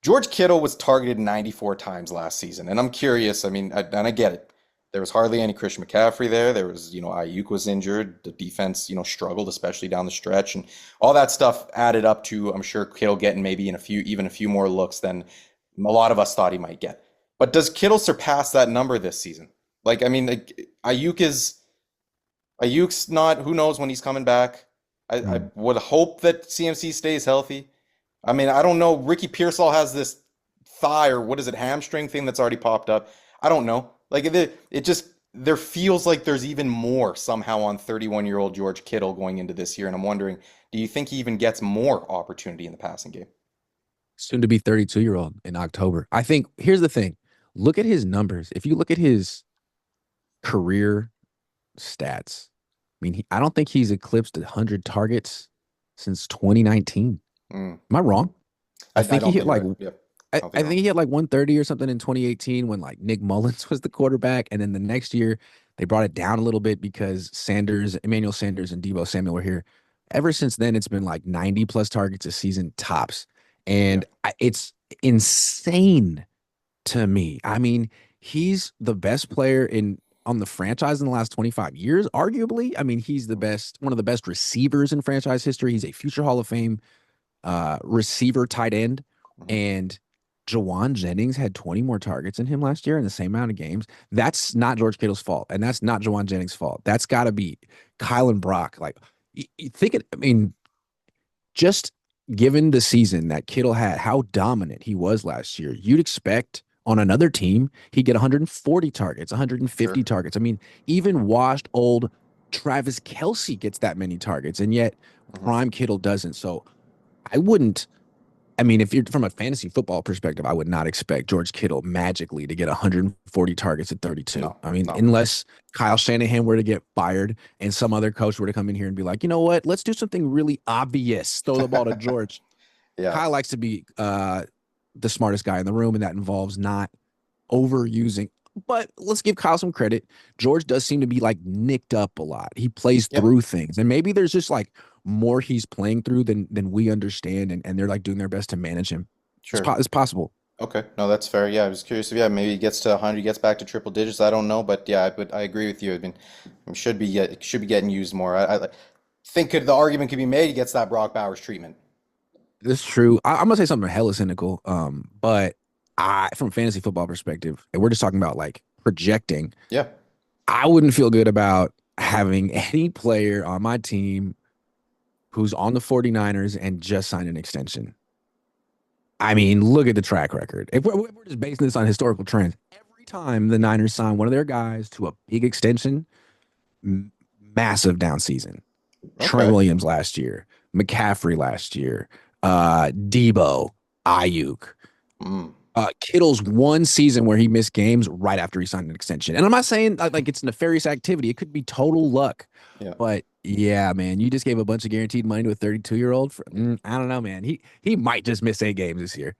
George Kittle was targeted 94 times last season, and I'm curious. I mean, and I get it. There was hardly any Christian McCaffrey there. There was, Ayuk was injured. The defense, struggled, especially down the stretch, and all that stuff added up to, I'm sure, Kittle getting maybe even a few more looks than a lot of us thought he might get. But does Kittle surpass that number this season? Like, I mean, like, Ayuk's not. Who knows when he's coming back? I Mm. would hope that CMC stays healthy. I mean, I don't know. Ricky Pearsall has this thigh or what is it, hamstring thing that's already popped up. I don't know. Like it just there feels like there's even more somehow on 31-year-old George Kittle going into this year, and I'm wondering, do you think he even gets more opportunity in the passing game? Soon to be 32-year-old in October. I think here's the thing. Look at his numbers. If you look at his career stats, I mean, I don't think he's eclipsed 100 targets since 2019. Mm. Am I wrong? I I think he don't hit think you're like right. Yep, I don't I think you're think wrong. he had like 130 or something in 2018 when like Nick Mullins was the quarterback, and then the next year they brought it down a little bit because Emmanuel Sanders, and Deebo Samuel were here. Ever since then, it's been like 90 plus targets a season tops, Yeah. and it's insane to me. I mean, he's the best player in on the franchise in the last 25 years, arguably. I mean, he's the best, one of the best receivers in franchise history. He's a future Hall of Fame receiver tight end. Mhm. And Jawan Jennings had 20 more targets than him last year in the same amount of games. That's not George Kittle's fault. And that's not Jawan Jennings' fault. That's got to be Kyle and Brock. Like, you think it, I mean, just given the season that Kittle had, how dominant he was last year, you'd expect on another team he'd get 140 targets, 150 Sure. targets. I mean, even washed old Travis Kelsey gets that many targets, and yet Mhm. prime Kittle doesn't. So I wouldn't. I mean, if you're from a fantasy football perspective, I would not expect George Kittle magically to get 140 targets at 32. No, I mean, no. unless Kyle Shanahan were to get fired and some other coach were to come in here and be like, you know what, let's do something really obvious. Throw the ball to George. Yeah. Kyle likes to be the smartest guy in the room, and that involves not overusing. But let's give Kyle some credit. George does seem to be like nicked up a lot. He plays Yep. through things, and maybe there's just like more he's playing through than we understand, and they're like doing their best to manage him. Sure. It's possible. Okay. No, that's fair. Yeah, I was curious if yeah, maybe he gets to 100, gets back to triple digits. I don't know, but yeah, I agree with you. I mean, should be getting used more. I think the argument could be made he gets that Brock Bowers treatment. This is true. I'm gonna say something hella cynical. But from a fantasy football perspective, and we're just talking about like projecting, Yeah. I wouldn't feel good about having any player on my team who's on the 49ers and just signed an extension. I mean, look at the track record. If we're just basing this on historical trends, every time the Niners sign one of their guys to a big extension, m- massive down season. Trent Okay. Williams last year, McCaffrey last year, Debo, Ayuk. Mm. Kittle's one season where he missed games right after he signed an extension. And I'm not saying like it's nefarious activity. It could be total luck. Yeah. But yeah, man, you just gave a bunch of guaranteed money to a 32-year-old. I don't know, man. He might just miss 8 games this year.